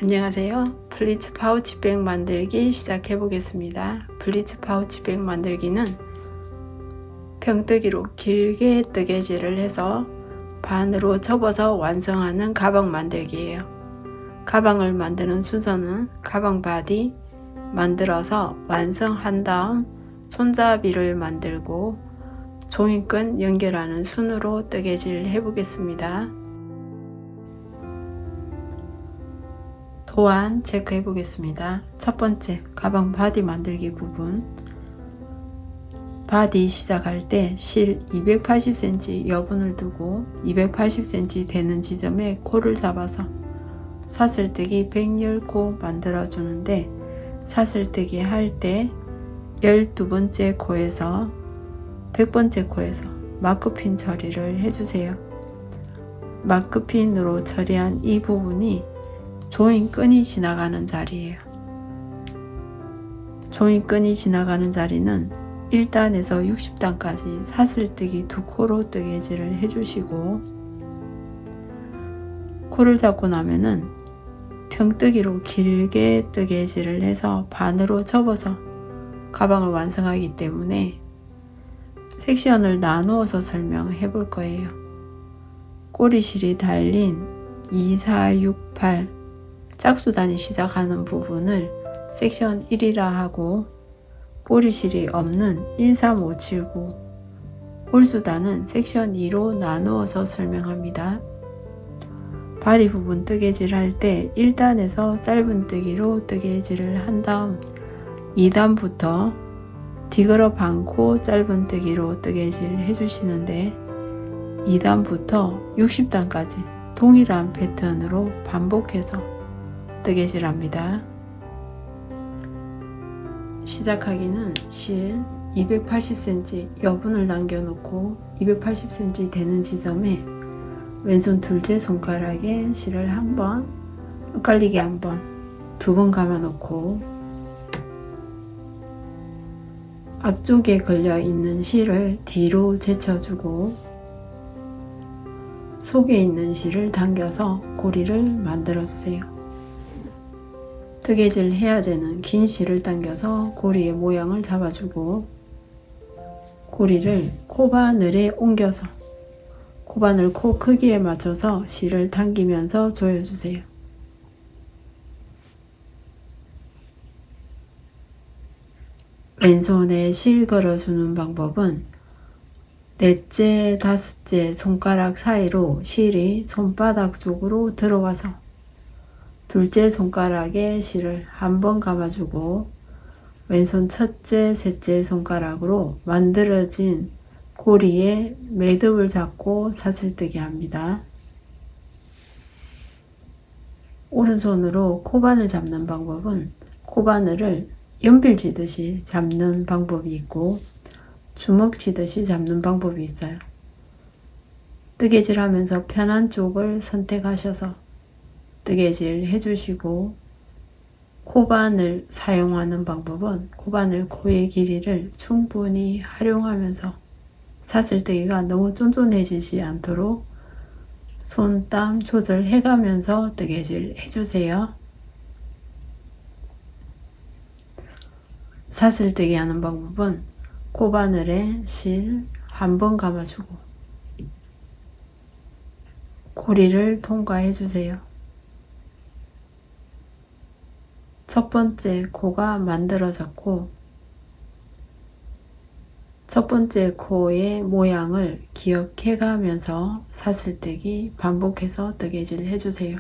안녕하세요. 플리츠 파우치백 만들기 시작해 보겠습니다. 플리츠 파우치백 만들기는 평뜨기로 길게 뜨개질을 해서 반으로 접어서 완성하는 가방 만들기예요. 가방을 만드는 순서는 가방 바디 만들어서 완성한 다음 손잡이를 만들고 조인끈 연결하는 순으로 뜨개질 해보겠습니다. 도안 체크해 보겠습니다. 첫 번째, 가방 바디 만들기 부분. 바디 시작할 때 실 280cm 여분을 두고 280cm 되는 지점에 코를 잡아서 사슬뜨기 110코 만들어 주는데, 사슬뜨기 할 때 12번째 코에서 100번째 코에서 마크핀 처리를 해주세요. 마크핀으로 처리한 이 부분이 조인끈이 지나가는 자리예요. 조인끈이 지나가는 자리는 1단에서 60단까지 사슬뜨기 2코로 뜨개질을 해주시고, 코를 잡고 나면은 평뜨기로 길게 뜨개질을 해서 반으로 접어서 가방을 완성하기 때문에 섹션을 나누어서 설명해 볼 거예요. 꼬리실이 달린 2, 4, 6, 8 짝수단이 시작하는 부분을 섹션 1이라 하고, 꼬리실이 없는 1, 3, 5, 7, 9 홀수단은 섹션 2로 나누어서 설명합니다. 바디 부분 뜨개질 할 때 1단에서 짧은뜨기로 뜨개질을 한 다음 2단부터 디그러 반코 짧은뜨기로 뜨개질 해주시는데, 2단부터 60단까지 동일한 패턴으로 반복해서 뜨개질합니다. 시작하기는 실 280cm 여분을 남겨놓고 280cm 되는 지점에 왼손 둘째 손가락에 실을 한번, 엇갈리게 한번, 2번 감아놓고 앞쪽에 걸려 있는 실을 뒤로 제쳐주고 속에 있는 실을 당겨서 고리를 만들어 주세요. 뜨개질 해야 되는 긴 실을 당겨서 고리의 모양을 잡아주고, 고리를 코바늘에 옮겨서 코바늘 코 크기에 맞춰서 실을 당기면서 조여주세요. 왼손에 실 걸어주는 방법은 넷째, 다섯째 손가락 사이로 실이 손바닥 쪽으로 들어와서 둘째 손가락에 실을 한번 감아주고, 왼손 첫째, 셋째 손가락으로 만들어진 고리에 매듭을 잡고 사슬뜨기 합니다. 오른손으로 코바늘 잡는 방법은 코바늘을 연필 쥐듯이 잡는 방법이 있고 주먹 쥐듯이 잡는 방법이 있어요. 뜨개질 하면서 편한 쪽을 선택하셔서 뜨개질 해주시고, 코바늘 사용하는 방법은 코바늘 코의 길이를 충분히 활용하면서 사슬뜨기가 너무 쫀쫀해지지 않도록 손땀 조절해가면서 뜨개질 해주세요. 사슬뜨기 하는 방법은 코바늘에 실 한번 감아주고 고리를 통과해 주세요. 첫 번째 코가 만들어졌고, 첫 번째 코의 모양을 기억해 가면서 사슬뜨기 반복해서 뜨개질 해주세요.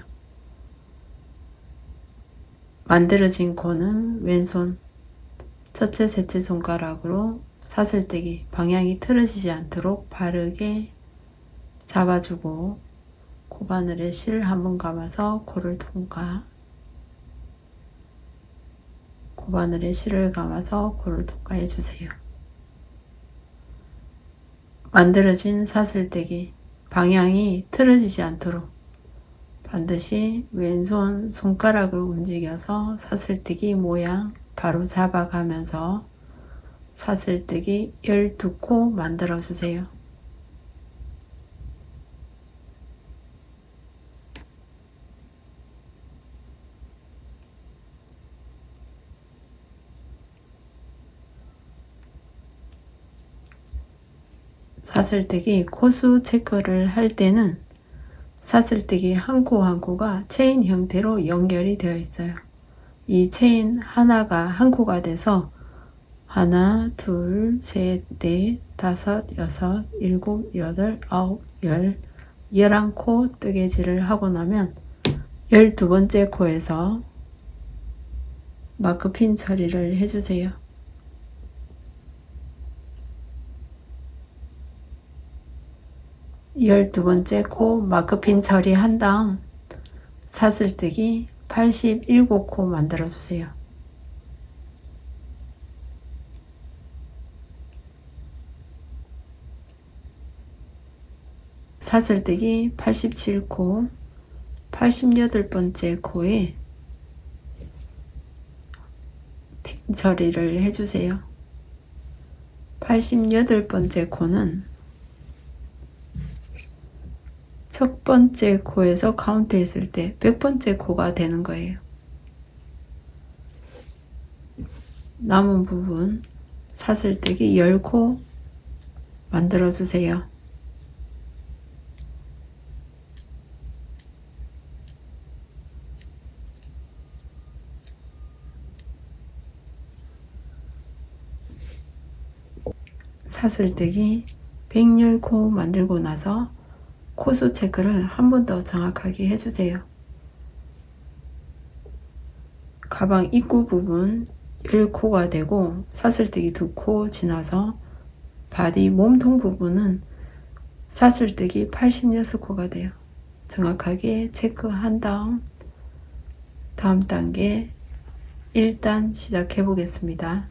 만들어진 코는 왼손 첫째, 셋째 손가락으로 사슬뜨기 방향이 틀어지지 않도록 바르게 잡아주고, 코바늘에 실 한번 감아서 코를 통과, 코바늘에 실을 감아서 코를 통과해 주세요. 만들어진 사슬뜨기 방향이 틀어지지 않도록 반드시 왼손 손가락을 움직여서 사슬뜨기 모양 바로 잡아가면서 사슬뜨기 12코 만들어 주세요. 사슬뜨기 코수 체크를 할 때는 사슬뜨기 한 코 한 코가 체인 형태로 연결이 되어 있어요. 이 체인 하나가 한 코가 돼서 하나, 둘, 셋, 넷, 다섯, 여섯, 일곱, 여덟, 아홉, 열, 11코 뜨개질을 하고 나면 12번째 코에서 마크핀 처리를 해주세요. 열두 번째 코 마크핀 처리한 다음 사슬뜨기 87코 만들어 주세요. 사슬뜨기 87코 88번째 코에 핀 처리를 해주세요. 88번째 코는 첫 번째 코에서 카운트 했을 때 100번째 코가 되는 거예요. 남은 부분 사슬뜨기 10코 만들어 주세요. 사슬뜨기 110코 만들고 나서 코수 체크를 한 번 더 정확하게 해주세요. 가방 입구 부분 1코가 되고 사슬뜨기 2코 지나서 바디 몸통 부분은 사슬뜨기 86코가 돼요. 정확하게 체크한 다음 다음 단계 1단 시작해 보겠습니다.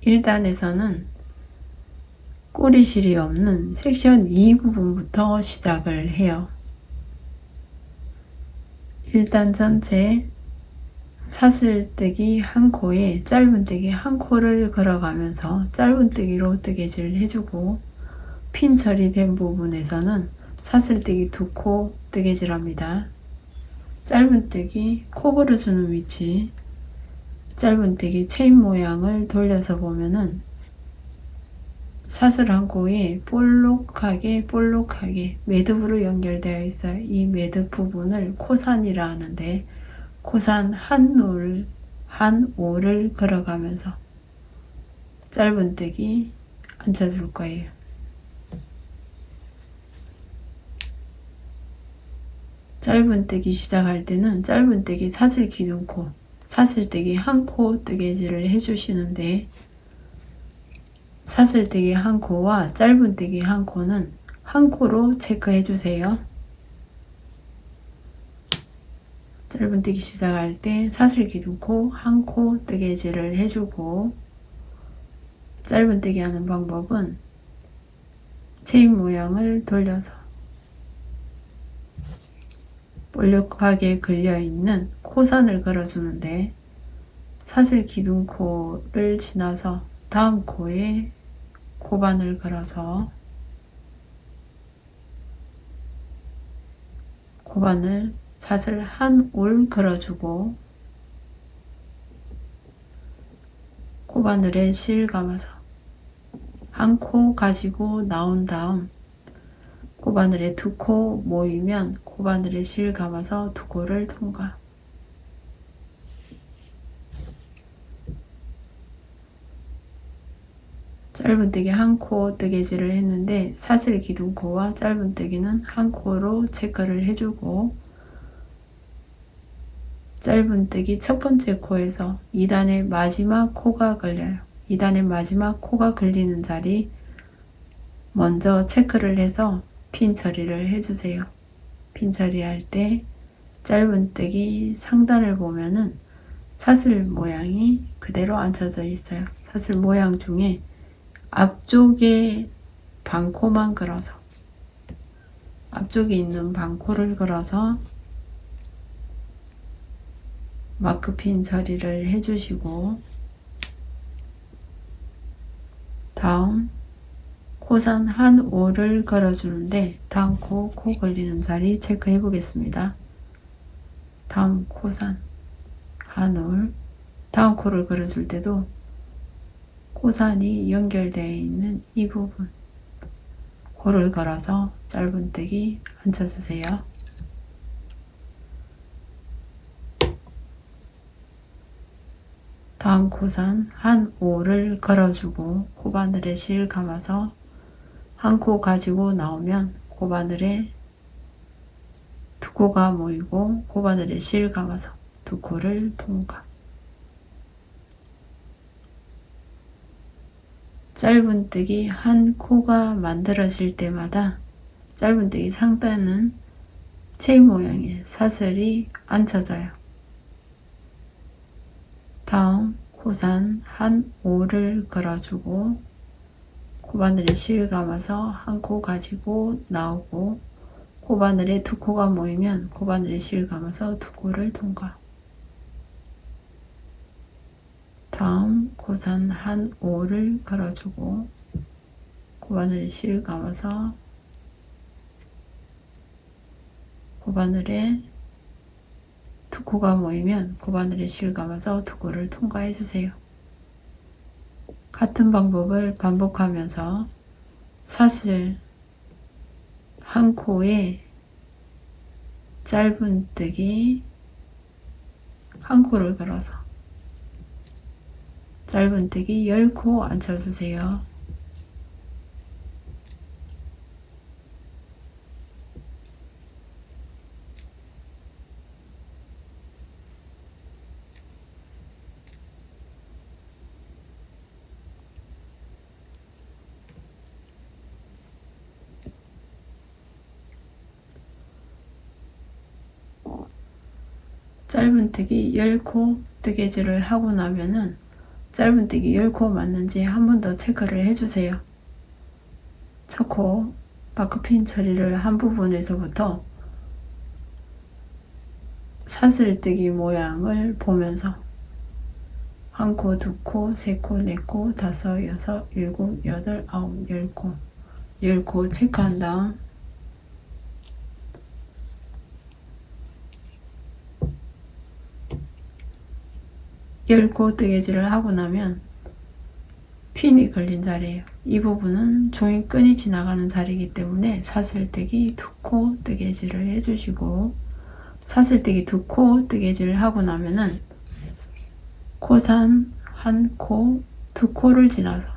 1단에서는 꼬리실이 없는 섹션 2 부분부터 시작을 해요. 1단 전체 사슬뜨기 한 코에 짧은뜨기 한 코를 걸어가면서 짧은뜨기로 뜨개질을 해주고 핀 처리된 부분에서는 사슬뜨기 2코 뜨개질 합니다. 짧은뜨기 코 걸어주는 위치 짧은뜨기 체인 모양을 돌려서 보면은 사슬 한 코에 볼록하게 매듭으로 연결되어 있어요. 이 매듭 부분을 코산이라 하는데 코산 한 올을 걸어가면서 짧은뜨기 앉혀줄 거예요. 짧은뜨기 시작할 때는 짧은뜨기 사슬 기둥코 사슬뜨기 한 코 뜨개질을 해주시는데 사슬뜨기 한 코와 짧은뜨기 한 코는 한 코로 체크해 주세요. 짧은뜨기 시작할 때 사슬 기둥코 한 코 뜨개질을 해주고 짧은뜨기 하는 방법은 체인 모양을 돌려서 볼록하게 걸려있는 코선을 걸어주는데 사슬 기둥코를 지나서 다음 코에 코반을 걸어서 코반을 사슬 한 올 걸어주고 코바늘에 실 감아서 한 코 가지고 나온 다음 코바늘에 2코 모이면 코바늘에 실 감아서 2코를 통과. 짧은뜨기 한 코 뜨개질을 했는데 사슬 기둥코와 짧은뜨기는 한 코로 체크를 해주고 짧은뜨기 첫 번째 코에서 2단의 마지막 코가 걸려요. 2단의 마지막 코가 걸리는 자리 먼저 체크를 해서 핀 처리를 해주세요. 핀 처리할 때 짧은뜨기 상단을 보면은 사슬 모양이 그대로 앉혀져 있어요. 사슬 모양 중에 앞쪽에 반코만 걸어서 앞쪽에 있는 반코를 걸어서 마크핀 처리를 해주시고 다음 코선 한 올을 걸어주는데 다음 코 걸리는 자리 체크해 보겠습니다. 다음 코선 한 올 다음 코를 걸어줄 때도 코선이 연결되어 있는 이 부분 코를 걸어서 짧은뜨기 앉혀주세요. 다음 코선 한 5를 걸어주고 코바늘에 실 감아서 한 코 가지고 나오면 코바늘에 두 코가 모이고 코바늘에 실 감아서 두 코를 통과. 짧은뜨기 한 코가 만들어질 때마다 짧은뜨기 상단은 체인 모양의 사슬이 앉혀져요. 다음 코선 한 5를 걸어주고 코바늘에 실 감아서 한 코 가지고 나오고 코바늘에 두 코가 모이면 코바늘에 실 감아서 두 코를 통과. 다음 코선 한 5를 걸어주고 코바늘에 실 감아서 코바늘에 두 코가 모이면 코바늘에 실 감아서 두 코를 통과해 주세요. 같은 방법을 반복하면서 사슬 한 코에 짧은뜨기 한 코를 걸어서 짧은뜨기 10코 앉혀주세요. 짧은뜨기 10코 뜨개질을 하고 나면은 짧은뜨기 10코 맞는지 한 번 더 체크를 해주세요. 첫 코 마크핀 처리를 한 부분에서부터 사슬뜨기 모양을 보면서 한 코, 두 코, 세 코, 네 코, 다섯, 여섯, 일곱, 여덟, 아홉, 10코 10코 체크한 다음 열 코 뜨개질을 하고 나면 핀이 걸린 자리예요. 이 부분은 조인 끈이 지나가는 자리이기 때문에 사슬뜨기 2코 뜨개질을 해주시고 사슬뜨기 2코 뜨개질을 하고 나면은 코선 한 코, 두 코를 지나서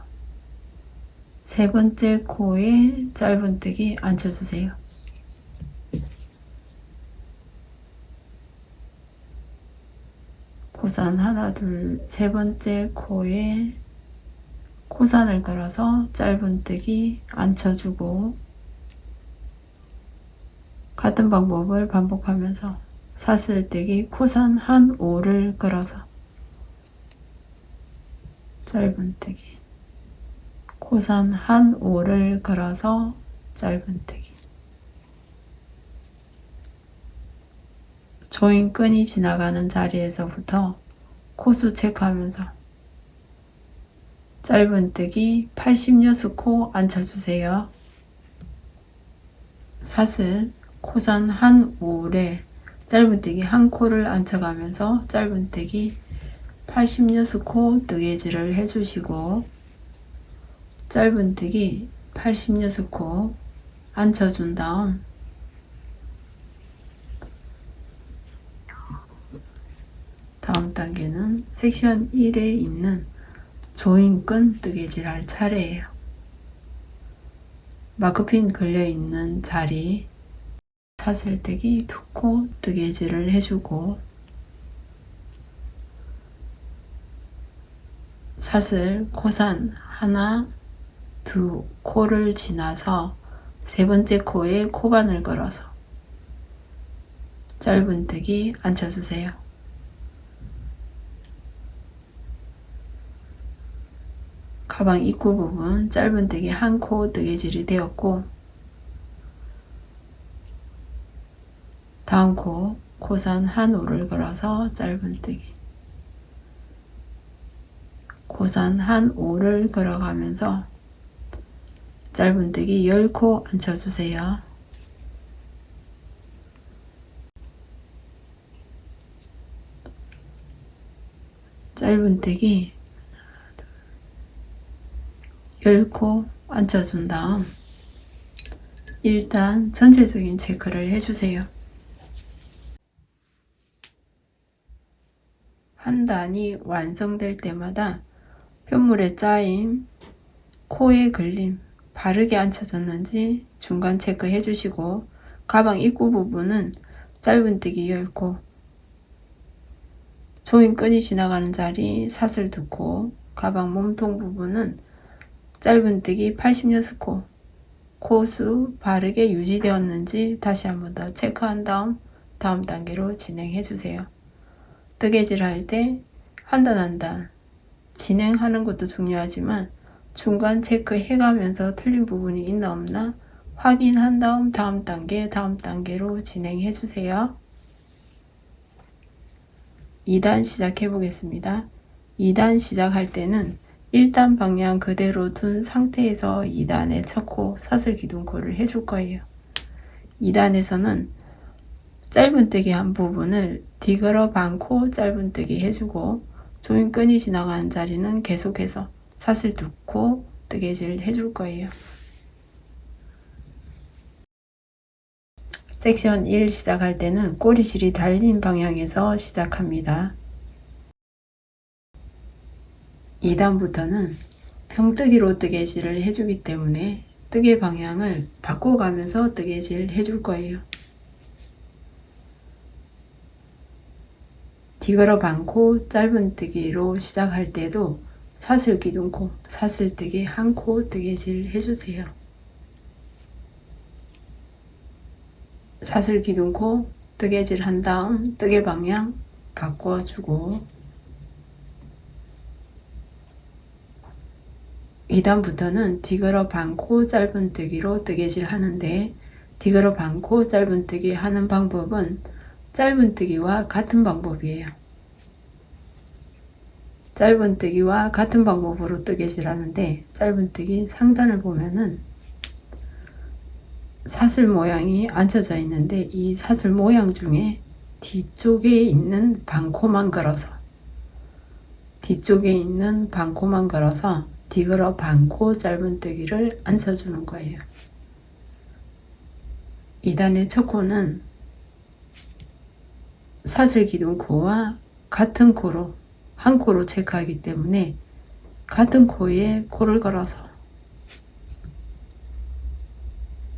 세 번째 코에 짧은뜨기 앉혀주세요. 코선 하나, 둘, 세 번째 코에 코선을 걸어서 짧은뜨기 앉혀주고 같은 방법을 반복하면서 사슬뜨기 코선 한 5를 걸어서 짧은뜨기 코선 한 5를 걸어서 짧은뜨기 조인 끈이 지나가는 자리에서부터 코수 체크하면서 짧은뜨기 86코 앉혀주세요. 사슬 코선 한 5에 짧은뜨기 한 코를 앉혀가면서 짧은뜨기 86코 뜨개질을 해주시고 짧은뜨기 86코 앉혀준 다음 다음 단계는 섹션 1에 있는 조인끈 뜨개질 할 차례예요. 마크핀 걸려있는 자리 사슬뜨기 2코 뜨개질을 해주고 사슬 코선 하나, 두 코를 지나서 세 번째 코에 코반을 걸어서 짧은뜨기 앉혀주세요. 가방 입구 부분 짧은뜨기 한 코 뜨개질이 되었고 다음 코 코선 한 5를 걸어서 짧은뜨기 코선 한 5를 걸어가면서 짧은뜨기 10코 앉혀주세요. 짧은뜨기 10코 앉혀준 다음 일단 전체적인 체크를 해주세요. 한 단이 완성될 때마다 편물의 짜임, 코의 걸림, 바르게 앉혀졌는지 중간 체크해 주시고, 가방 입구 부분은 짧은뜨기 10코, 조인끈이 지나가는 자리 사슬 2코, 가방 몸통 부분은 짧은뜨기 86코, 코수 바르게 유지되었는지 다시 한번 더 체크한 다음 단계로 진행해 주세요. 뜨개질 할 때 한 단 한 단 진행하는 것도 중요하지만 중간 체크해 가면서 틀린 부분이 있나 없나 확인한 다음 다음 단계로 진행해 주세요. 2단 시작해 보겠습니다. 2단 시작할 때는 1단 방향 그대로 둔 상태에서 2단의 첫 코 사슬 기둥코를 해줄 거예요. 2단에서는 짧은뜨기 한 부분을 디걸어 반코 짧은뜨기 해주고, 조인끈이 지나가는 자리는 계속해서 사슬 2코 뜨개질 해줄 거예요. 섹션 1 시작할 때는 꼬리실이 달린 방향에서 시작합니다. 2단부터는 평뜨기로 뜨개질을 해주기 때문에 뜨개 방향을 바꿔가면서 뜨개질 해줄 거예요. 디걸어 반코 짧은뜨기로 시작할 때도 사슬 기둥코, 사슬뜨기 한 코 뜨개질 해주세요. 사슬 기둥코 뜨개질 한 다음 뜨개 방향 바꿔주고, 2단부터는 디걸어 반코 짧은뜨기로 뜨개질 하는데, 디걸어 반코 짧은뜨기 하는 방법은 짧은뜨기와 같은 방법이에요. 짧은뜨기와 같은 방법으로 뜨개질 하는데, 짧은뜨기 상단을 보면은 사슬 모양이 앉혀져 있는데, 이 사슬 모양 중에 뒤쪽에 있는 반코만 걸어서 디걸어 반코 짧은뜨기를 앉혀주는 거예요. 2단의 첫 코는 사슬 기둥코와 같은 코로 한 코로 체크하기 때문에 같은 코에 코를 걸어서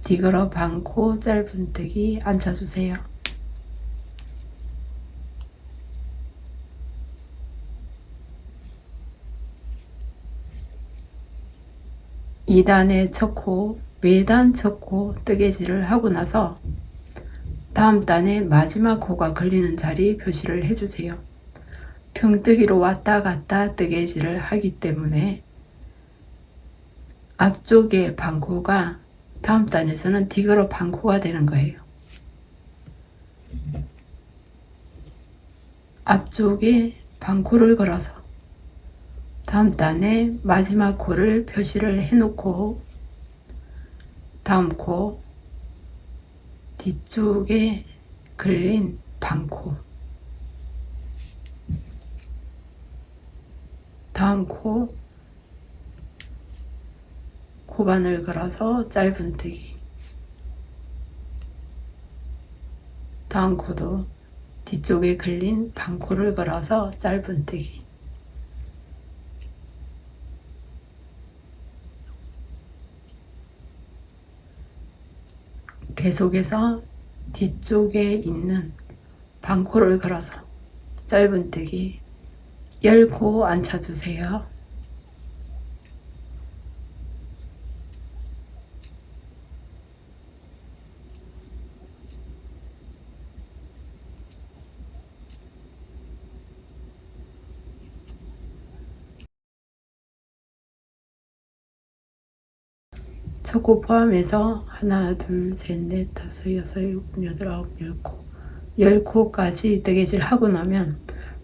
디걸어 반코 짧은뜨기 앉혀주세요. 2단의 첫 코, 매단 첫 코 뜨개질을 하고 나서 다음 단의 마지막 코가 걸리는 자리 표시를 해주세요. 평뜨기로 왔다 갔다 뜨개질을 하기 때문에 앞쪽의 반코가 다음 단에서는 디걸어 반코가 되는 거예요. 앞쪽에 반코를 걸어서 다음 단에 마지막 코를 표시를 해놓고, 다음 코 뒤쪽에 걸린 반코, 다음 코 코반을 걸어서 짧은뜨기, 다음 코도 뒤쪽에 걸린 반코를 걸어서 짧은뜨기, 계속해서 뒤쪽에 있는 반코를 걸어서 짧은뜨기 10코 앉혀주세요. 첫 코 포함해서 하나, 둘, 셋, 넷, 다섯, 여섯, 일곱, 여덟, 아홉, 10코까지 뜨개질 하고 나면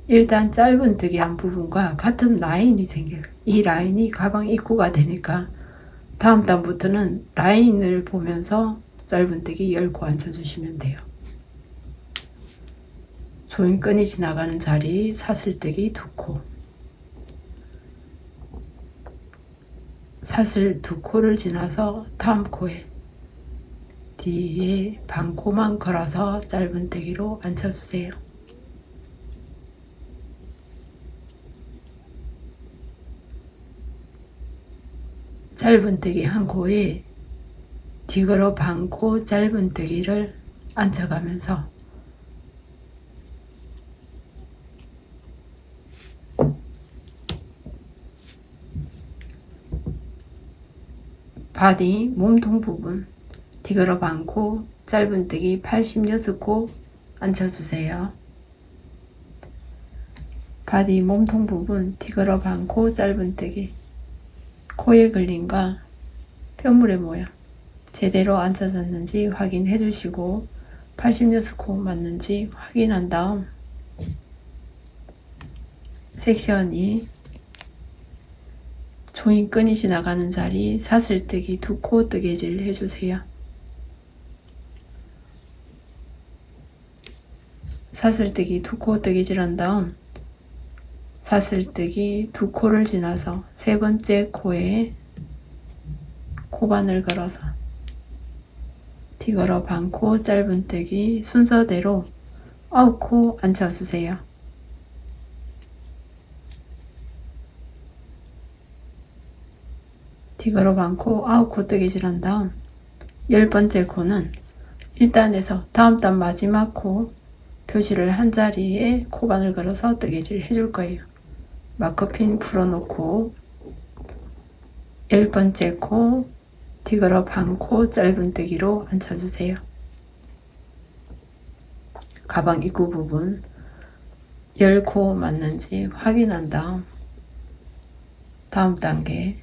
일단 짧은뜨기 한 부분과 같은 라인이 생겨요. 이 라인이 가방 입구가 되니까 다음 단부터는 라인을 보면서 짧은뜨기 10코 앉혀주시면 돼요. 조인끈이 지나가는 자리 사슬뜨기 2코, 사슬 2코를 지나서 다음 코에 바디에 반코만 걸어서 짧은뜨기로 앉혀주세요. 짧은뜨기 한 코에 뒤걸어 반코 짧은뜨기를 앉혀가면서 바디 몸통 부분 뒤걸어 반코 짧은뜨기 86코 앉혀주세요. 바디 몸통 부분 뒤걸어 반코 짧은뜨기 코의 그림과 뼈물의 모양 제대로 앉혀졌는지 확인해 주시고 86코 맞는지 확인한 다음 섹션 2 조인끈이 지나가는 자리 사슬뜨기 2코 뜨개질 해주세요. 사슬뜨기 2코 뜨개질 한 다음 사슬뜨기 2코를 지나서 세 번째 코에 코바늘 걸어서 뒤걸어 반코 짧은뜨기 순서대로 9코 앉혀주세요. 뒤걸어 반코 9코 뜨개질 한 다음 10번째 코는 1단에서 다음 단 마지막 코 표시를 한 자리에 코바늘 걸어서 뜨개질 해줄 거예요. 마커핀 풀어놓고 10번째 코 뒤걸어 반코 짧은뜨기로 앉혀주세요. 가방 입구 부분 10코 맞는지 확인한 다음 단계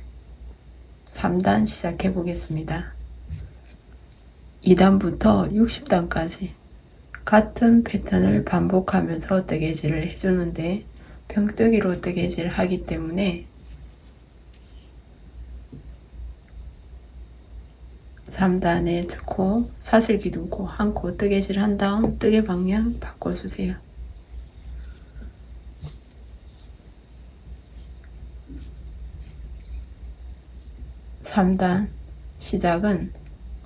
3단 시작해 보겠습니다. 2단부터 60단까지 같은 패턴을 반복하면서 뜨개질을 해주는데 병뜨기로 뜨개질 하기 때문에 3단의 첫 코, 사슬기둥코 한 코 뜨개질 한 다음 뜨개 방향 바꿔주세요. (3단) 시작은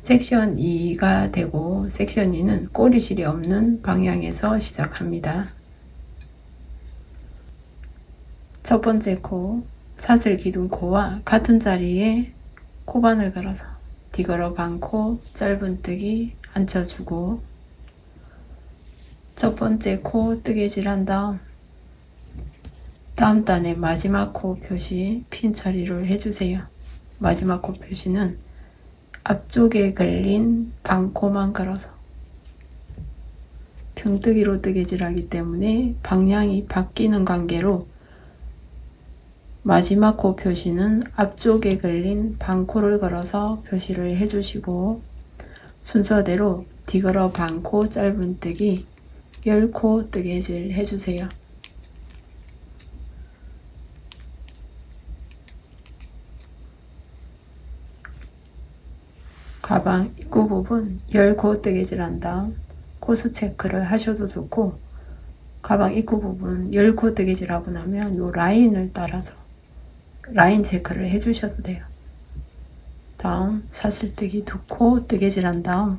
섹션 2가 되고 섹션 2는 꼬리실이 없는 방향에서 시작합니다. 첫 번째 코, 사슬기둥코와 같은 자리에 코바늘 걸어서 뒤걸어 반코 짧은뜨기 앉혀주고 첫 번째 코 뜨개질 한 다음 단의 마지막 코 표시 핀 처리를 해주세요. 마지막 코 표시는 앞쪽에 걸린 반코만 걸어서 병뜨기로 뜨개질하기 때문에 방향이 바뀌는 관계로 마지막 코 표시는 앞쪽에 걸린 반코를 걸어서 표시를 해주시고 순서대로 뒤걸어 반코 짧은뜨기 10코 뜨개질 해주세요. 가방 입구 부분 10코 뜨개질 한 다음 코수 체크를 하셔도 좋고 가방 입구 부분 10코 뜨개질 하고 나면 요 라인을 따라서 라인 체크를 해주셔도 돼요. 다음 사슬뜨기 2코 뜨개질 한 다음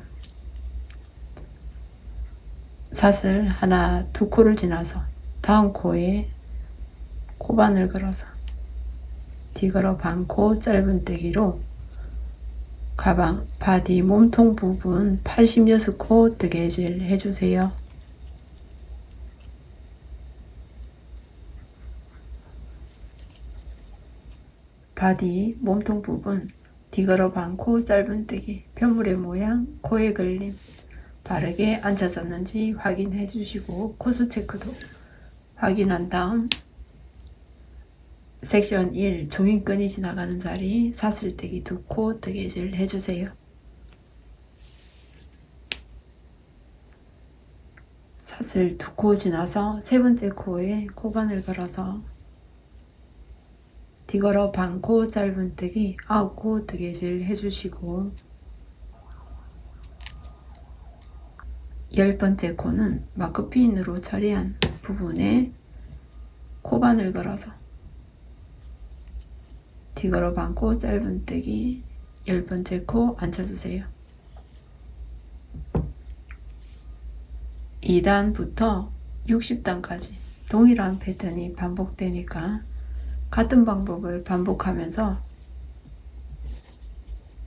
사슬 하나 2코를 지나서 다음 코에 코바늘 걸어서 뒤걸어 반코 짧은뜨기로 가방 바디 몸통 부분 86코 뜨개질 해주세요. 바디 몸통 부분 뒤걸어 반코 짧은뜨기 뼈물의 모양 코의 걸림 바르게 앉아졌는지 확인해 주시고 코수 체크도 확인한 다음 섹션 1 조인끈이 지나가는 자리 사슬뜨기 2코 뜨개질 해주세요. 사슬 2코 지나서 세 번째 코에 코바늘 걸어서 뒤걸어 반코 짧은뜨기 9코 뜨개질 해주시고 10번째 코는 마크핀으로 처리한 부분에 코바늘 걸어서 뒤걸어 반코 짧은뜨기 10번째 코 앉혀주세요. 2단부터 60단까지 동일한 패턴이 반복되니까 같은 방법을 반복하면서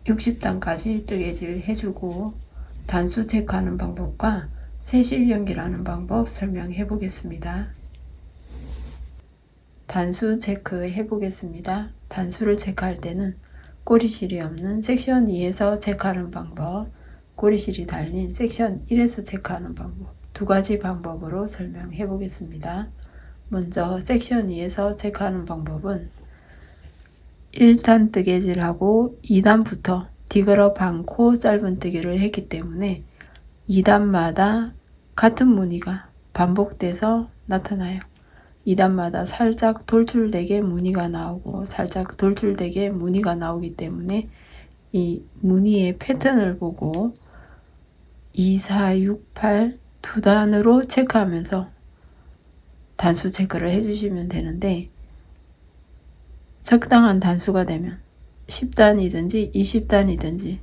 60단까지 뜨개질 해주고 단수 체크하는 방법과 새실 연결하는 방법 설명해 보겠습니다. 단수 체크해 보겠습니다. 단수를 체크할 때는 꼬리실이 없는 섹션 2에서 체크하는 방법, 꼬리실이 달린 섹션 1에서 체크하는 방법, 두 가지 방법으로 설명해 보겠습니다. 먼저 섹션 2에서 체크하는 방법은 1단 뜨개질하고 2단부터 디그럽 않고 짧은 뜨개를 했기 때문에 2단마다 같은 무늬가 반복돼서 나타나요. 2단마다 살짝 돌출되게 무늬가 나오고 살짝 돌출되게 무늬가 나오기 때문에 이 무늬의 패턴을 보고 2, 4, 6, 8 두 단으로 체크하면서 단수 체크를 해주시면 되는데 적당한 단수가 되면 10단이든지 20단이든지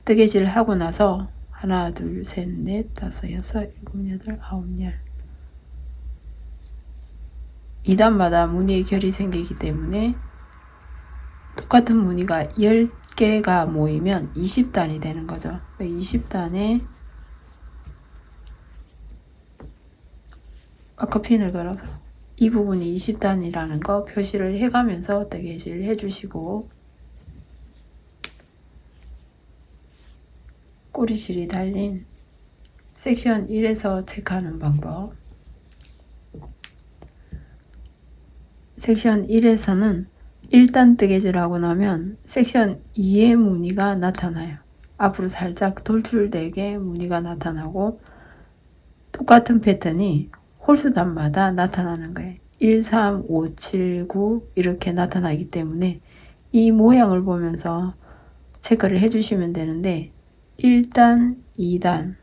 뜨개질 하고 나서 하나, 둘, 셋, 넷, 다섯, 여섯, 일곱, 여덟, 아홉, 열 2단마다 무늬의 결이 생기기 때문에 똑같은 무늬가 10개가 모이면 20단이 되는 거죠. 20단에 마커핀을 걸어서 이 부분이 20단이라는 거 표시를 해가면서 뜨개질 해주시고 꼬리실이 달린 섹션 1에서 체크하는 방법. 섹션 1에서는 1단 뜨개질 하고 나면 섹션 2의 무늬가 나타나요. 앞으로 살짝 돌출되게 무늬가 나타나고 똑같은 패턴이 홀수단마다 나타나는 거예요. 1, 3, 5, 7, 9 이렇게 나타나기 때문에 이 모양을 보면서 체크를 해주시면 되는데 1단, 2단,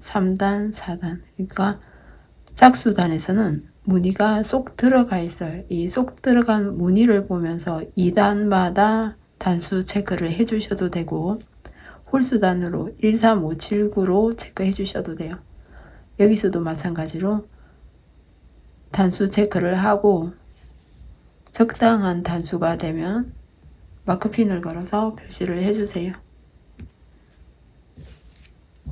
3단, 4단 그러니까 짝수단에서는 무늬가 쏙 들어가 있어요. 이 쏙 들어간 무늬를 보면서 2단마다 단수 체크를 해주셔도 되고 홀수단으로 1, 3, 5, 7, 9로 체크해 주셔도 돼요. 여기서도 마찬가지로 단수 체크를 하고 적당한 단수가 되면 마크핀을 걸어서 표시를 해주세요.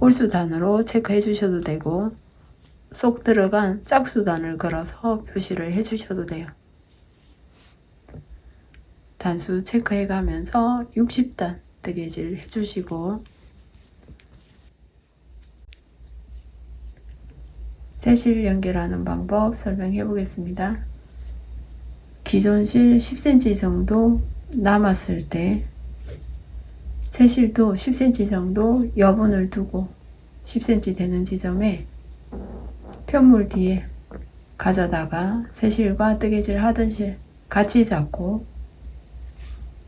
홀수단으로 체크해 주셔도 되고 쏙 들어간 짝수단을 걸어서 표시를 해 주셔도 돼요. 단수 체크해 가면서 60단 뜨개질 해 주시고 새실 연결하는 방법 설명해 보겠습니다. 기존 실 10cm 정도 남았을 때 새실도 10cm 정도 여분을 두고 10cm 되는 지점에 편물 뒤에 가져다가 새실과 뜨개질 하던 실 같이 잡고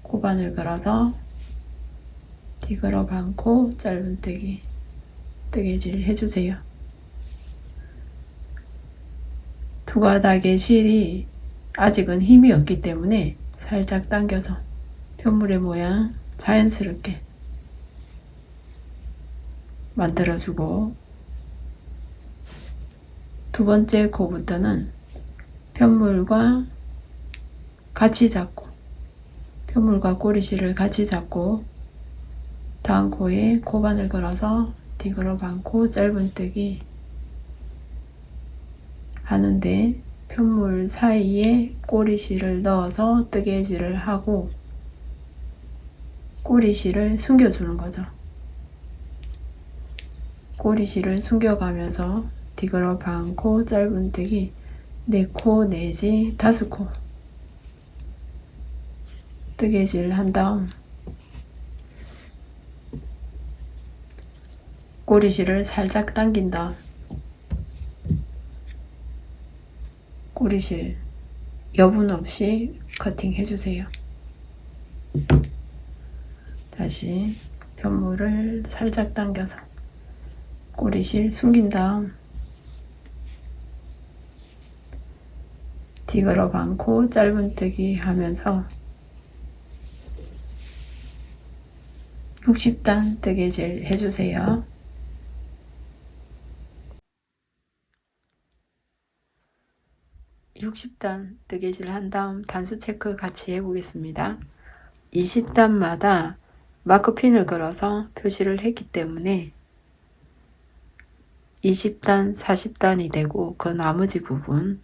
고반을 걸어서 디그럽 않고 짧은뜨기 뜨개질 해주세요. 두 가닥의 실이 아직은 힘이 없기 때문에 살짝 당겨서 편물의 모양 자연스럽게 만들어주고 두 번째 코부터는 편물과 같이 잡고 편물과 꼬리실을 같이 잡고 다음 코에 고반을 걸어서 디그럽 않고 짧은뜨기 하는데 편물 사이에 꼬리실을 넣어서 뜨개질을 하고 꼬리실을 숨겨주는 거죠. 꼬리실을 숨겨가면서 디그럽 않고 짧은뜨기 4코 내지 5코 뜨개질 한 다음 꼬리실을 살짝 당긴 다음 꼬리실 여분 없이 커팅 해주세요. 다시 편물을 살짝 당겨서 꼬리실 숨긴 다음 디그럽 않고 짧은뜨기 하면서 60단 뜨개질 해주세요. 60단 뜨개질 한 다음 단수 체크 같이 해보겠습니다. 20단마다 마크핀을 걸어서 표시를 했기 때문에 20단, 40단이 되고 그 나머지 부분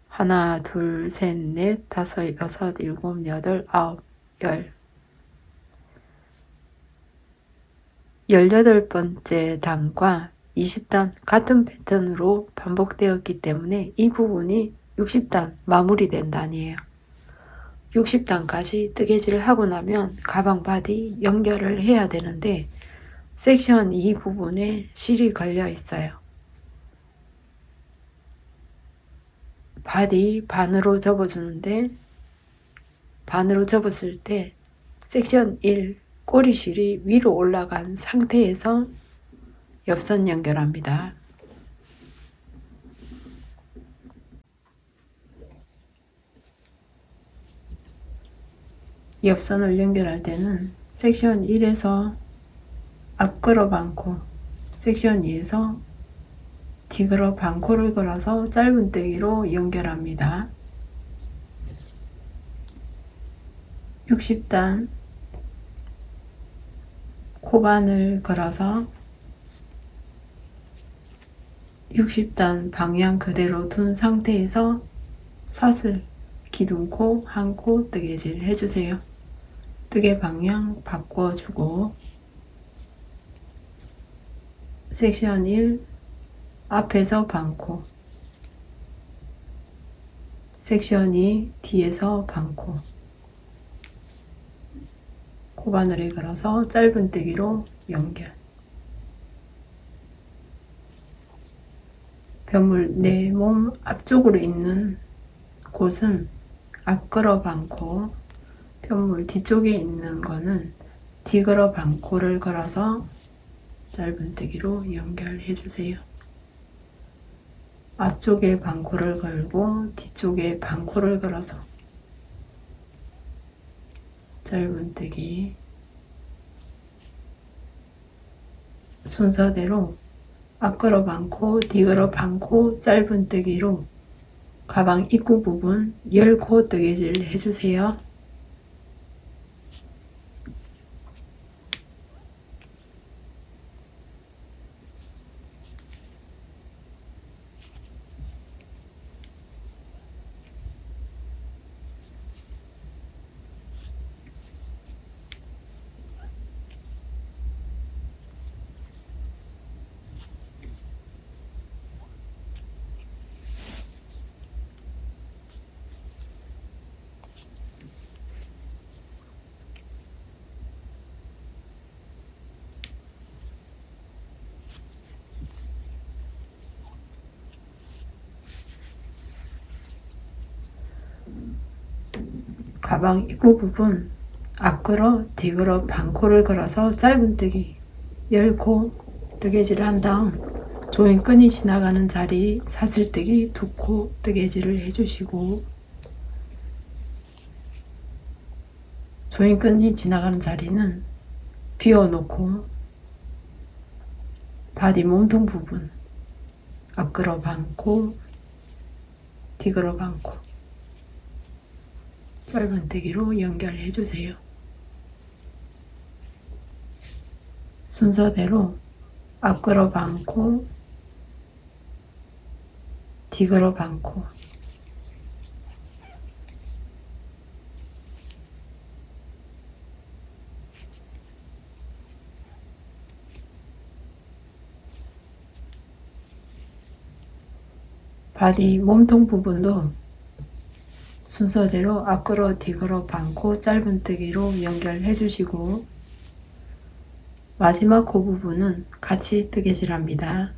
하나, 둘, 셋, 넷, 다섯, 여섯, 일곱, 여덟, 아홉, 열 18번째 단과 20단 같은 패턴으로 반복되었기 때문에 이 부분이 60단 마무리된 단이에요. 60단까지 뜨개질을 하고 나면 가방 바디 연결을 해야 되는데 섹션 2 부분에 실이 걸려 있어요. 바디 반으로 접어주는데 반으로 접었을 때 섹션 1 꼬리실이 위로 올라간 상태에서 옆선 연결합니다. 옆선을 연결할 때는 섹션 1에서 앞걸어 반코, 섹션 2에서 뒤걸어 반코를 걸어서 짧은뜨기로 연결합니다. 60단 코반을 걸어서 60단 방향 그대로 둔 상태에서 사슬, 기둥코, 한 코 뜨개질 해주세요. 뜨개 방향 바꿔주고 섹션 1 앞에서 반코, 섹션 2 뒤에서 반코, 코바늘에 걸어서 짧은뜨기로 연결. 벼물 내 몸 앞쪽으로 있는 곳은 앞걸어 반코, 벼물 뒤쪽에 있는 거는 뒤걸어 반코를 걸어서 짧은뜨기로 연결해 주세요. 앞쪽에 반코를 걸고 뒤쪽에 반코를 걸어서 짧은뜨기 순서대로 앞걸어 반코, 뒤걸어 반코, 짧은뜨기로 가방 입구 부분 10코 뜨개질 해주세요. 가방 입구 부분 앞걸어, 뒤걸어 반코를 걸어서 짧은뜨기 10코 뜨개질을 한 다음 조인끈이 지나가는 자리 사슬뜨기 2코 뜨개질을 해주시고 조인끈이 지나가는 자리는 비워놓고 바디 몸통 부분 앞걸어 반코, 뒤걸어 반코 짧은뜨기로 연결해 주세요. 순서대로 앞걸어 반코, 뒤걸어 반코, 바디 몸통 부분도 순서대로 앞걸어, 뒤걸어 반코, 짧은뜨기로 연결해 주시고 마지막 코 부분은 같이 뜨개질합니다.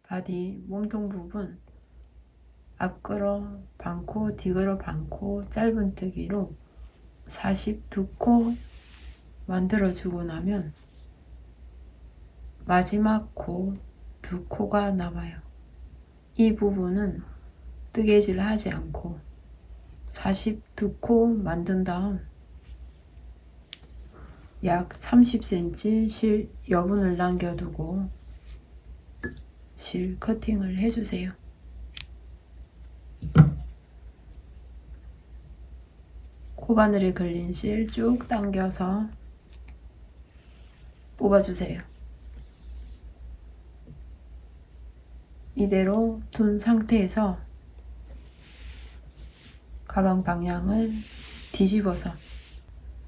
바디 몸통 부분 앞걸어 반코, 뒤걸어 반코, 짧은뜨기로 42코 만들어주고 나면 마지막 코 2코가 남아요. 이 부분은 뜨개질 하지 않고 42코 만든 다음 약 30cm 실 여분을 남겨두고 실 커팅을 해주세요. 코바늘에 걸린 실 쭉 당겨서 뽑아주세요. 이대로 둔 상태에서 가방 방향을 뒤집어서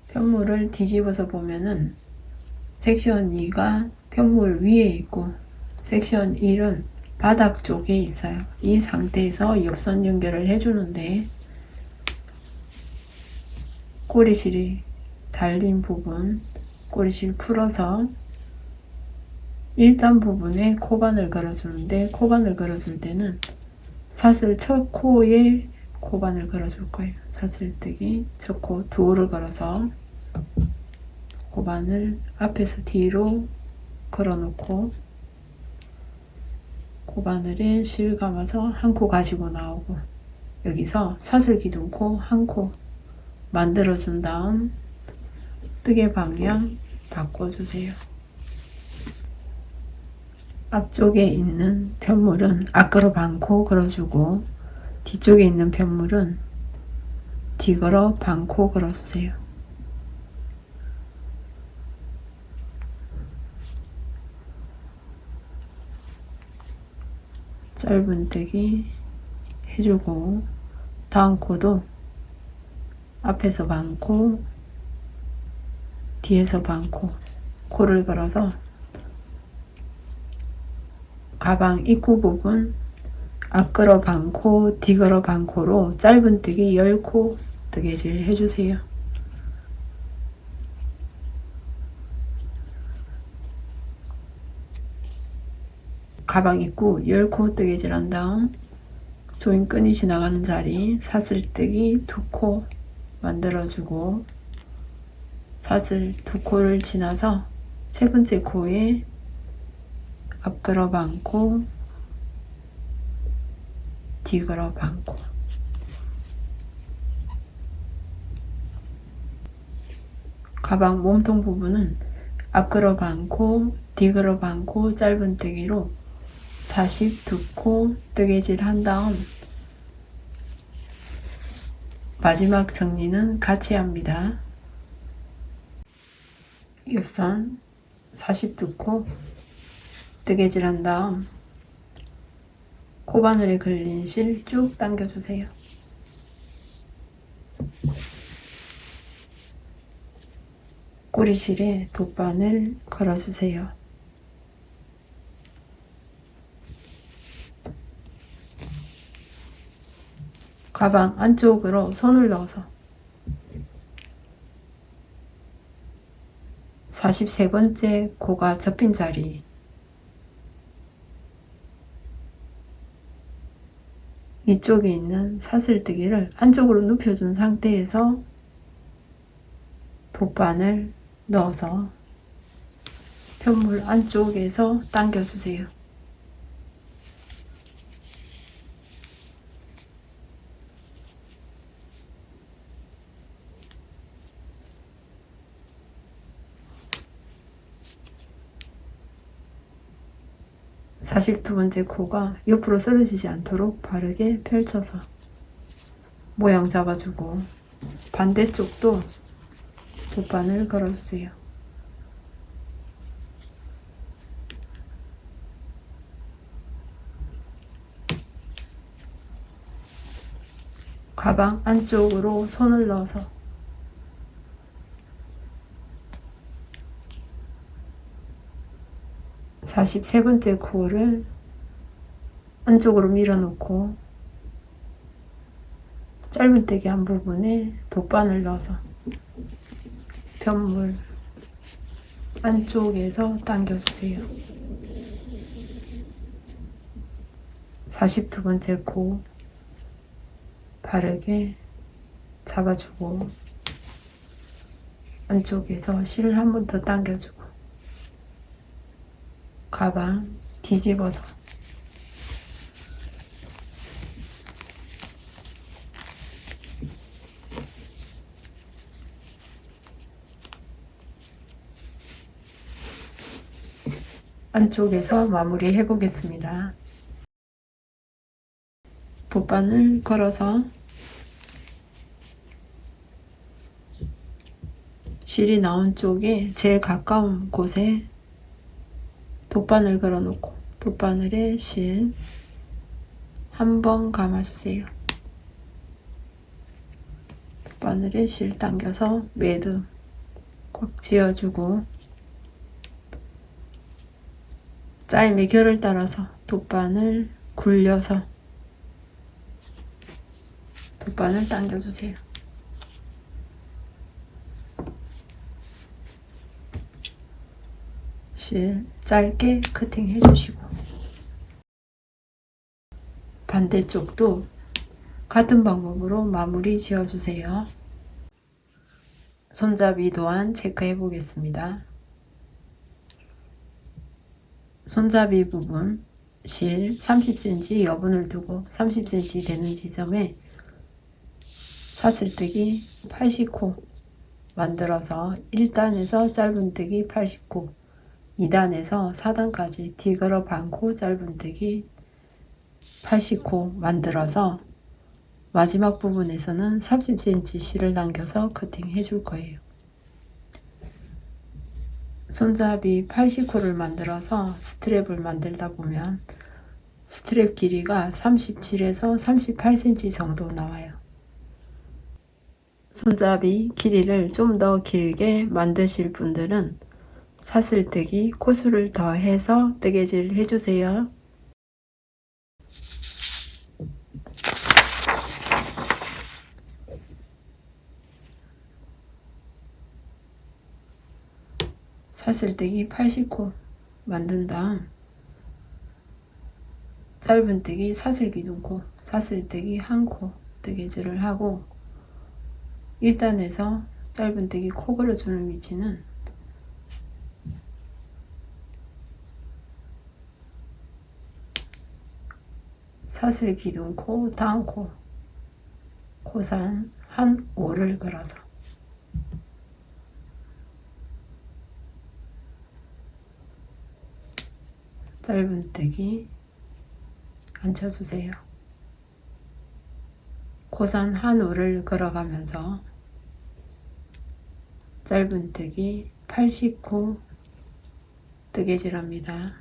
편물을 뒤집어서 보면은 섹션 2가 편물 위에 있고 섹션 1은 바닥 쪽에 있어요. 이 상태에서 옆선 연결을 해주는데 꼬리실이 달린 부분 꼬리실 풀어서 일단 부분에 코반을 걸어주는데 코반을 걸어줄 때는 사슬 첫 코에 코반을 걸어줄 거예요. 사슬뜨기 첫 코 도를 걸어서 코반을 앞에서 뒤로 걸어놓고 코바늘에 실 감아서 한 코 가지고 나오고 여기서 사슬 기둥코 한 코 만들어준 다음 뜨개 방향 바꿔주세요. 앞쪽에 있는 편물은 앞걸어 반코 걸어주고 뒤쪽에 있는 편물은 뒤걸어 반코 걸어주세요. 짧은뜨기 해주고 다음 코도 앞에서 반코 뒤에서 반코 코를 걸어서 가방 입구 부분 앞걸어 반코 뒤걸어 반코로 짧은뜨기 10코 뜨개질 해주세요. 가방 입구 10코 뜨개질 한 다음 조인끈이 지나가는 자리 사슬뜨기 2코 만들어주고 사슬 2코를 지나서 세 번째 코에 앞걸어 반코 뒤걸어 반코 가방 몸통 부분은 앞걸어 반코 뒤걸어 반코 짧은뜨기로 42코 뜨개질 한 다음 마지막 정리는 같이 합니다. 옆선 42코 뜨개질 한 다음 코바늘에 걸린 실 쭉 당겨주세요. 꼬리실에 돗바늘 걸어주세요. 가방 안쪽으로 손을 넣어서 43번째 코가 접힌 자리 위쪽에 있는 사슬뜨기를 안쪽으로 눕혀준 상태에서 돗바늘 넣어서 편물 안쪽에서 당겨주세요. 사십두 번째 코가 옆으로 쓰러지지 않도록 바르게 펼쳐서 모양 잡아주고 반대쪽도 돗바늘 걸어주세요. 가방 안쪽으로 손을 넣어서 사십세 번째 코를 안쪽으로 밀어놓고 짧은뜨기 한 부분에 돗바늘 넣어서 편물 안쪽에서 당겨주세요. 42번째 코 바르게 잡아주고 안쪽에서 실을 한 번 더 당겨주고 가방 뒤집어서 안쪽에서 마무리 해 보겠습니다. 돗바늘 걸어서 실이 나온 쪽에 제일 가까운 곳에 돗바늘 걸어 놓고 돗바늘에 실 한 번 감아주세요. 돗바늘에 실 당겨서 매듭 꽉 지어주고 짜임의 결을 따라서 돗바늘 굴려서 돗바늘 당겨주세요. 실 짧게 커팅 해주시고 반대쪽도 같은 방법으로 마무리 지어주세요. 손잡이 또한 체크해 보겠습니다. 손잡이 부분 실 30cm 여분을 두고 30cm 되는 지점에 사슬뜨기 80코 만들어서 1단에서 짧은뜨기 80코 2단에서 4단까지 뒤걸어 반코 짧은뜨기 80코 만들어서 마지막 부분에서는 30cm 실을 남겨서 커팅 해줄 거예요. 손잡이 80코를 만들어서 스트랩을 만들다 보면 스트랩 길이가 37에서 38cm 정도 나와요. 손잡이 길이를 좀 더 길게 만드실 분들은 사슬뜨기 코수를 더해서 뜨개질 해주세요. 사슬뜨기 80코 만든 다음 짧은뜨기 사슬기둥코 사슬뜨기 1코 뜨개질을 하고 1단에서 짧은뜨기 코 걸어주는 위치는 사슬기둥코 다음 코 코산 한 5를 걸어서 짧은뜨기 앉혀주세요. 코산 한 5를 걸어가면서 짧은뜨기 80코 뜨개질합니다.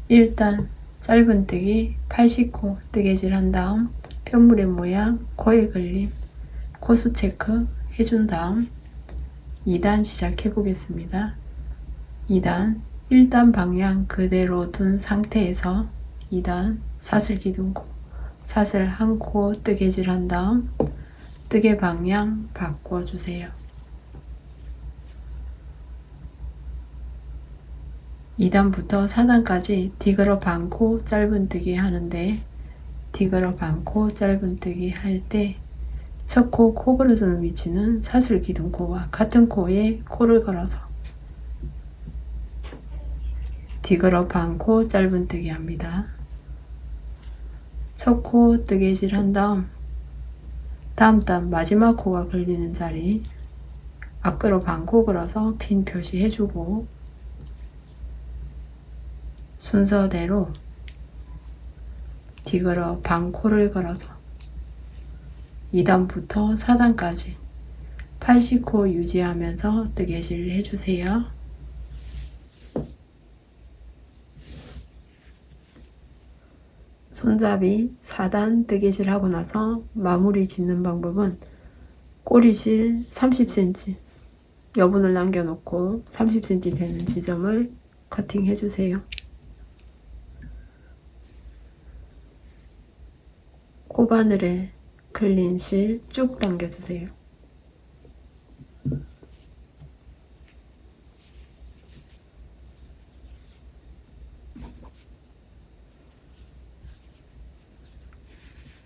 일단 짧은뜨기 80코 뜨개질 한 다음 편물의 모양, 코에 걸림, 코수 체크 해준 다음 2단 시작해 보겠습니다. 2단 1단 방향 그대로 둔 상태에서 2단 사슬기둥코 사슬 1코 뜨개질 한 다음 뜨개 방향 바꿔주세요. 2단부터 4단까지 뒤걸어 반코 짧은뜨기 하는데 뒤걸어 반코 짧은뜨기 할 때 첫 코 걸어주는 위치는 사슬기둥코와 같은 코에 코를 걸어서 뒤걸어 반코 짧은뜨기 합니다. 첫 코 뜨개질 한 다음 다음 단 마지막 코가 걸리는 자리 앞걸어 반코 걸어서 핀 표시해주고 순서대로 뒤걸어 반코를 걸어서 2단부터 4단까지 80코 유지하면서 뜨개질 해주세요. 손잡이 4단 뜨개질 하고 나서 마무리 짓는 방법은 꼬리실 30cm 여분을 남겨놓고 30cm 되는 지점을 커팅 해주세요. 코바늘에 걸린 실 쭉 당겨주세요.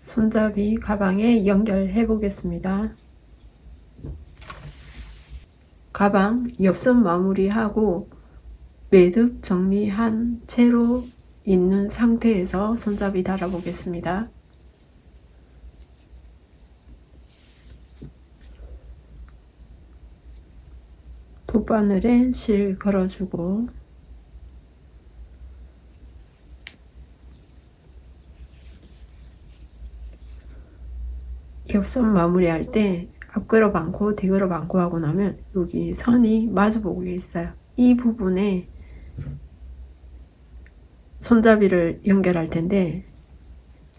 손잡이 가방에 연결해 보겠습니다. 가방 옆선 마무리하고 매듭 정리한 채로 있는 상태에서 손잡이 달아 보겠습니다. 돗바늘에 실 걸어주고 옆선 마무리할 때 앞그럽 안고 뒤그럽 안고 하고 나면 여기 선이 마주보고 있어요. 이 부분에 손잡이를 연결할 텐데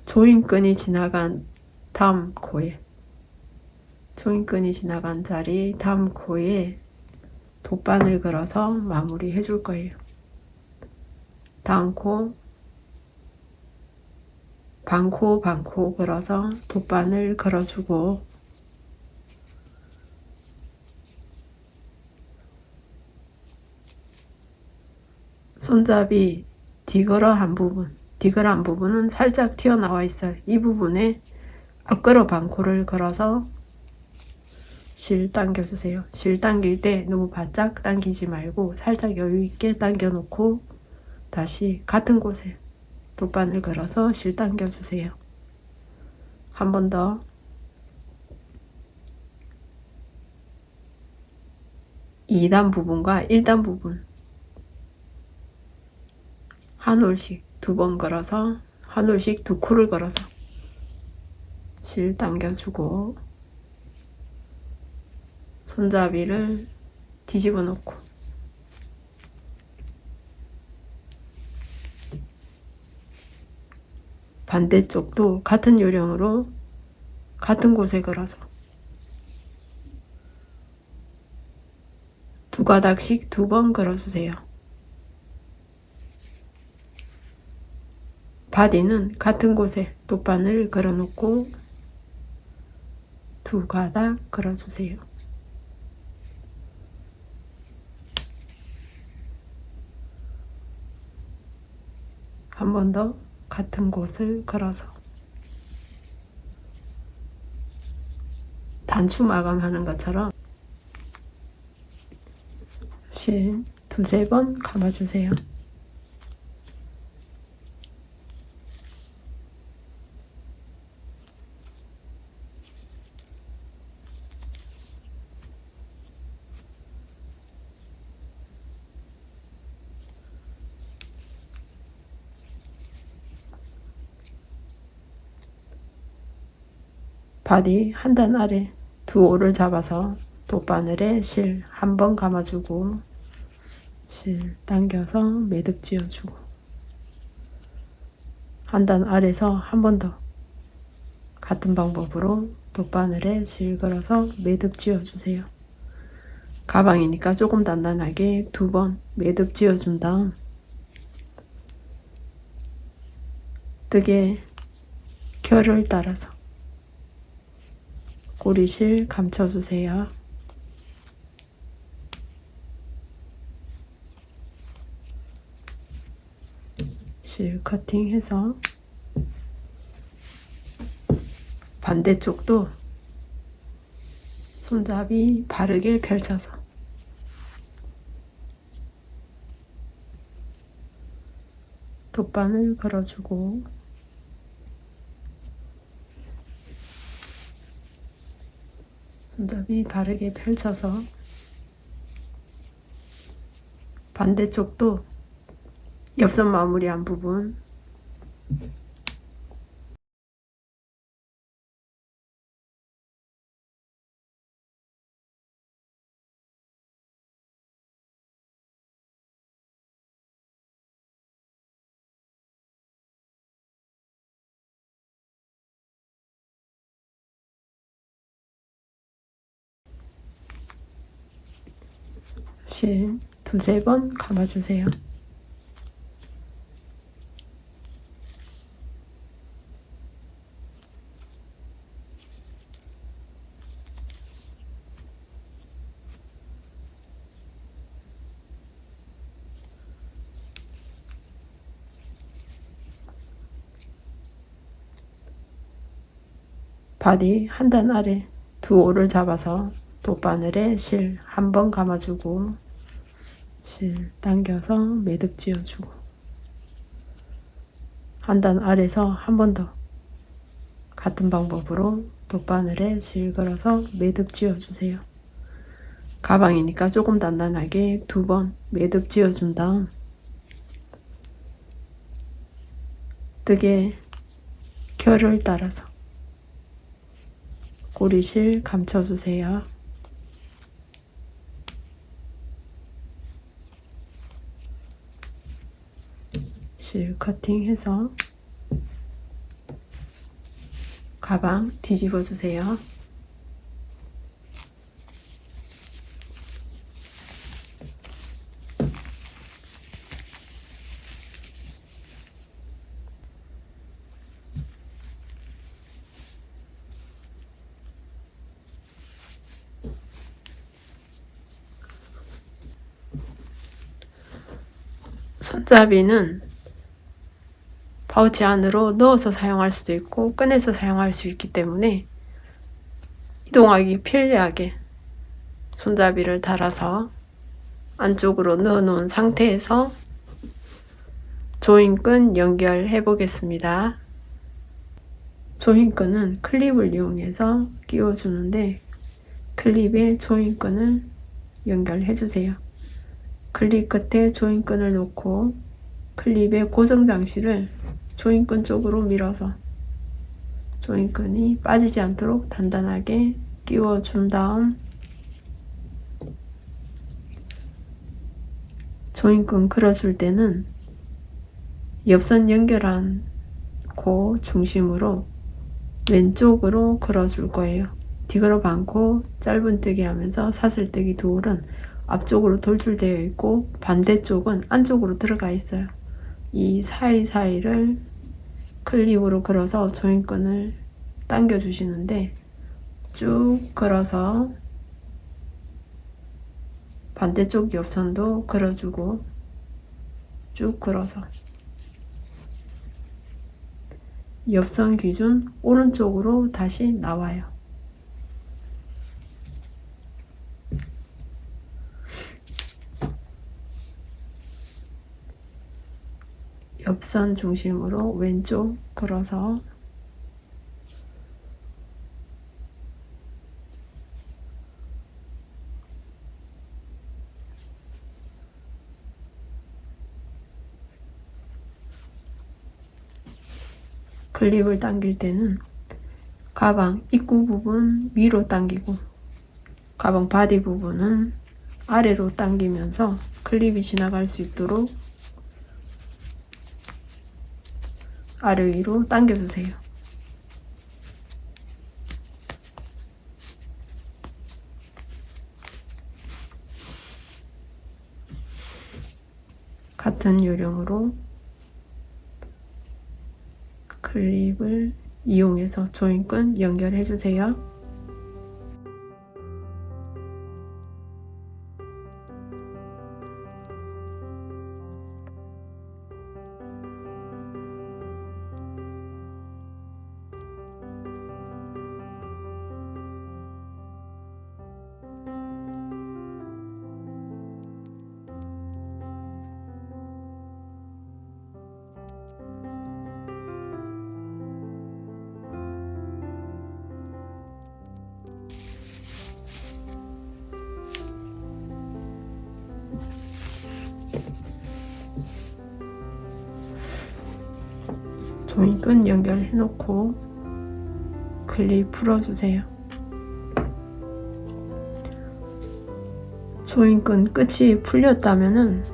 조임끈이 지나간 다음 코에 조임끈이 지나간 자리 다음 코에 돗바늘 걸어서 마무리 해줄 거예요. 다음 코 반코 걸어서 돗바늘 걸어주고 손잡이 뒤걸어 한 부분은 살짝 튀어나와 있어요. 이 부분에 앞걸어 반코를 걸어서 실 당겨주세요. 실 당길 때 너무 바짝 당기지 말고 살짝 여유있게 당겨 놓고 다시 같은 곳에 돗바늘 걸어서 실 당겨주세요. 한 번 더. 2단 부분과 1단 부분 한 올씩 2번 걸어서 한 올씩 2코를 걸어서 실 당겨주고 손잡이를 뒤집어 놓고 반대쪽도 같은 요령으로 같은 곳에 걸어서 2가닥씩 2번 걸어주세요. 바디는 같은 곳에 돗바늘 걸어 놓고 2가닥 걸어주세요. 한 번 더 같은 곳을 걸어서 단추 마감하는 것처럼 실 2~3번 감아주세요. 바디 한 단 아래 2올을 잡아서 돗바늘에 실 한 번 감아주고 실 당겨서 매듭 지어주고 한 단 아래서 한 번 더 같은 방법으로 돗바늘에 실 걸어서 매듭 지어주세요. 가방이니까 조금 단단하게 2번 매듭 지어준 다음 뜨개 결을 따라서 꼬리실 감춰주세요. 실 커팅해서 반대쪽도 손잡이 바르게 펼쳐서 돗바늘 걸어주고 손잡이 바르게 펼쳐서 반대쪽도 옆선 마무리한 부분 실 2~3번 감아주세요. 바디 한 단 아래 2올을 잡아서 돗바늘에 실 한 번 감아주고 실 당겨서 매듭 지어주고 한 단 아래서 한 번 더 같은 방법으로 돗바늘에 실 걸어서 매듭 지어주세요. 가방이니까 조금 단단하게 2번 매듭 지어준 다음 뜨개 결을 따라서 고리실 감춰주세요. 실 커팅해서 가방 뒤집어 주세요. 손잡이는 파우치 안으로 넣어서 사용할 수도 있고 꺼내서 사용할 수 있기 때문에 이동하기 편리하게 손잡이를 달아서 안쪽으로 넣어 놓은 상태에서 조인끈 연결해 보겠습니다. 조인끈은 클립을 이용해서 끼워 주는데 클립에 조인끈을 연결해 주세요. 클립 끝에 조인끈을 놓고 클립의 고정 장치를 조인끈 쪽으로 밀어서 조인끈이 빠지지 않도록 단단하게 끼워 준 다음 조인끈 걸어줄 때는 옆선 연결한 코 중심으로 왼쪽으로 걸어줄 거예요. 뒤걸어 않고 짧은뜨기 하면서 사슬뜨기 둘은 앞쪽으로 돌출되어 있고 반대쪽은 안쪽으로 들어가 있어요. 이 사이사이를 클립으로 걸어서 조인끈을 당겨 주시는데 쭉 걸어서 반대쪽 옆선도 걸어주고 쭉 걸어서 옆선 기준 오른쪽으로 다시 나와요. 옆선 중심으로 왼쪽 걸어서 클립을 당길 때는 가방 입구 부분 위로 당기고 가방 바디 부분은 아래로 당기면서 클립이 지나갈 수 있도록 아래 위로 당겨주세요. 같은 요령으로 클립을 이용해서 조인끈 연결해 주세요. 조인끈 연결해 놓고 클립 풀어주세요. 조인끈 끝이 풀렸다면은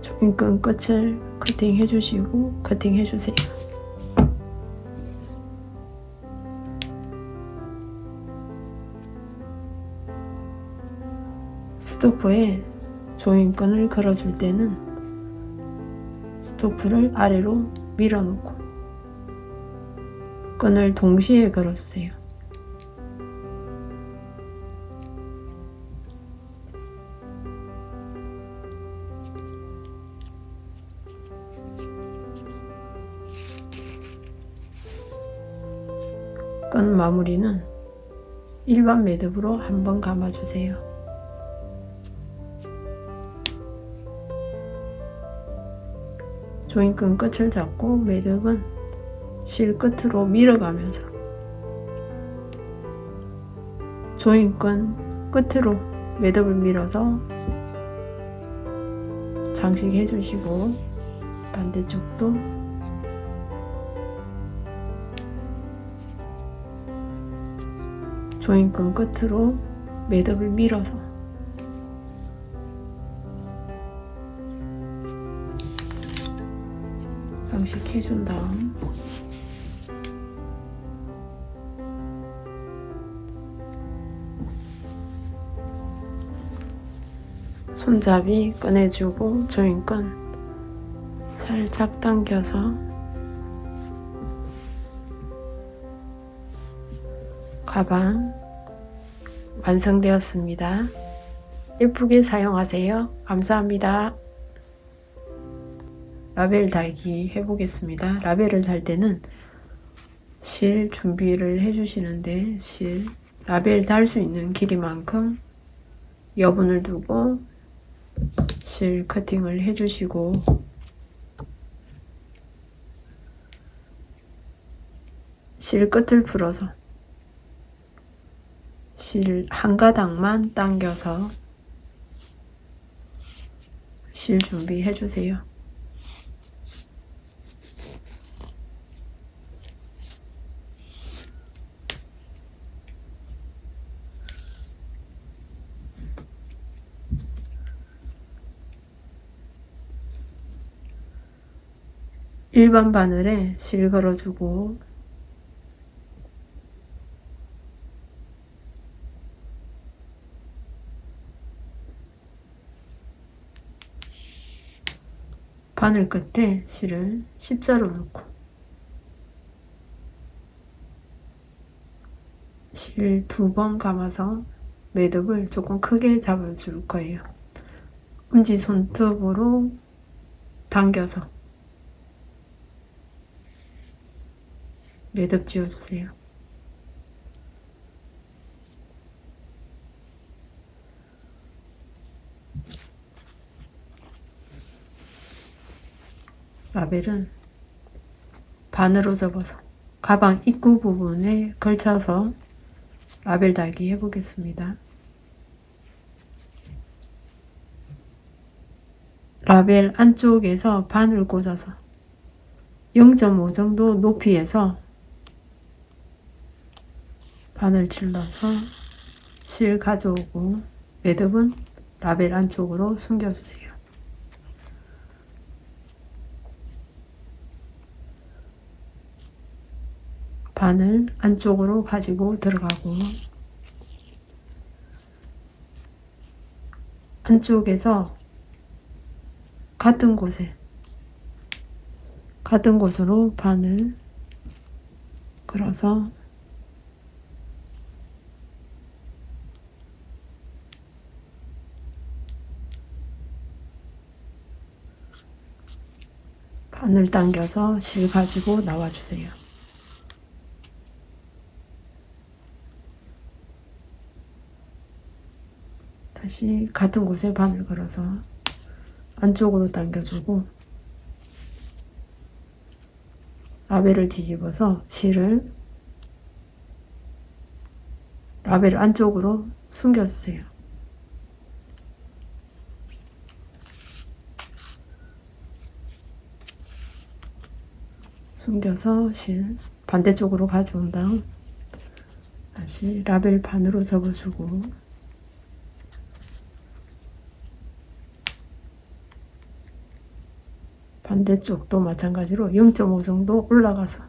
조인끈 끝을 커팅해 주시고 커팅해 주세요. 스토퍼에 조인끈을 걸어줄 때는 스토프를 아래로 밀어놓고 끈을 동시에 걸어주세요. 끈 마무리는 일반 매듭으로 한번 감아주세요. 조인끈 끝을 잡고 매듭은 실 끝으로 밀어가면서 조인끈 끝으로 매듭을 밀어서 장식해 주시고 반대쪽도 조인끈 끝으로 매듭을 밀어서 장식해준 다음 손잡이 꺼내주고 조인끈 살짝 당겨서 가방 완성되었습니다. 예쁘게 사용하세요. 감사합니다. 라벨 달기 해보겠습니다. 라벨을 달 때는 실 준비를 해주시는데 실 라벨 달 수 있는 길이만큼 여분을 두고 실 커팅을 해주시고 실 끝을 풀어서 실 한 가닥만 당겨서 실 준비해 주세요. 일반 바늘에 실 걸어주고 바늘 끝에 실을 십자로 넣고 실 2번 감아서 매듭을 조금 크게 잡아줄 거예요. 엄지 손톱으로 당겨서 매듭 지어주세요. 라벨은 반으로 접어서 가방 입구 부분에 걸쳐서 라벨 달기 해보겠습니다. 라벨 안쪽에서 바늘 꽂아서 0.5 정도 높이에서 바늘 찔러서 실 가져오고 매듭은 라벨 안쪽으로 숨겨주세요. 바늘 안쪽으로 가지고 들어가고 안쪽에서 같은 곳으로 바늘 걸어서 바늘 당겨서 실 가지고 나와주세요. 다시 같은 곳에 바늘 걸어서 안쪽으로 당겨주고 라벨을 뒤집어서 실을 라벨 안쪽으로 숨겨주세요. 숨겨서 실 반대쪽으로 가져온 다음 다시 라벨 반으로 접어주고 반대쪽도 마찬가지로 0.5 정도 올라가서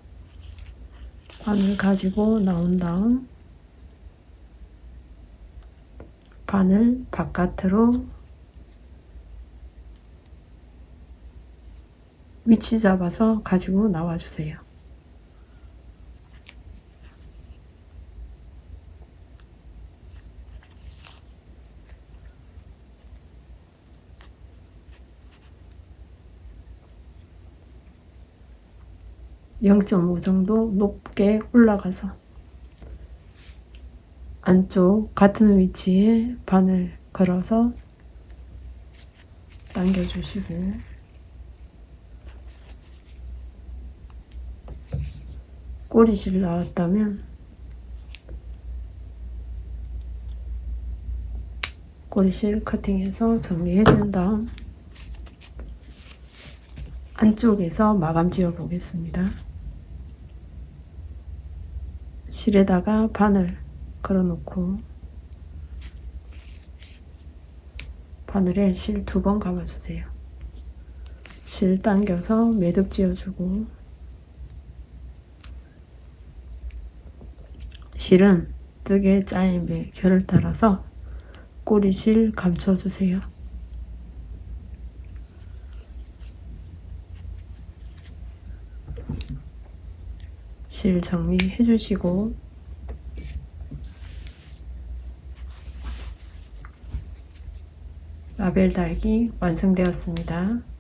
바늘 가지고 나온 다음 바늘 바깥으로 위치 잡아서 가지고 나와 주세요. (0.5) 정도 높게 올라가서 안쪽 같은 위치에 바늘 걸어서 당겨주시고 꼬리실 나왔다면 꼬리실 커팅해서 정리해준 다음 안쪽에서 마감 지어 보겠습니다. 실에다가 바늘 걸어놓고 바늘에 실 2번 감아주세요. 실 당겨서 매듭 지어주고, 실은 뜨개 짜임의 결을 따라서 꼬리실 감춰주세요. 실 정리해 주시고, 라벨 달기 완성되었습니다.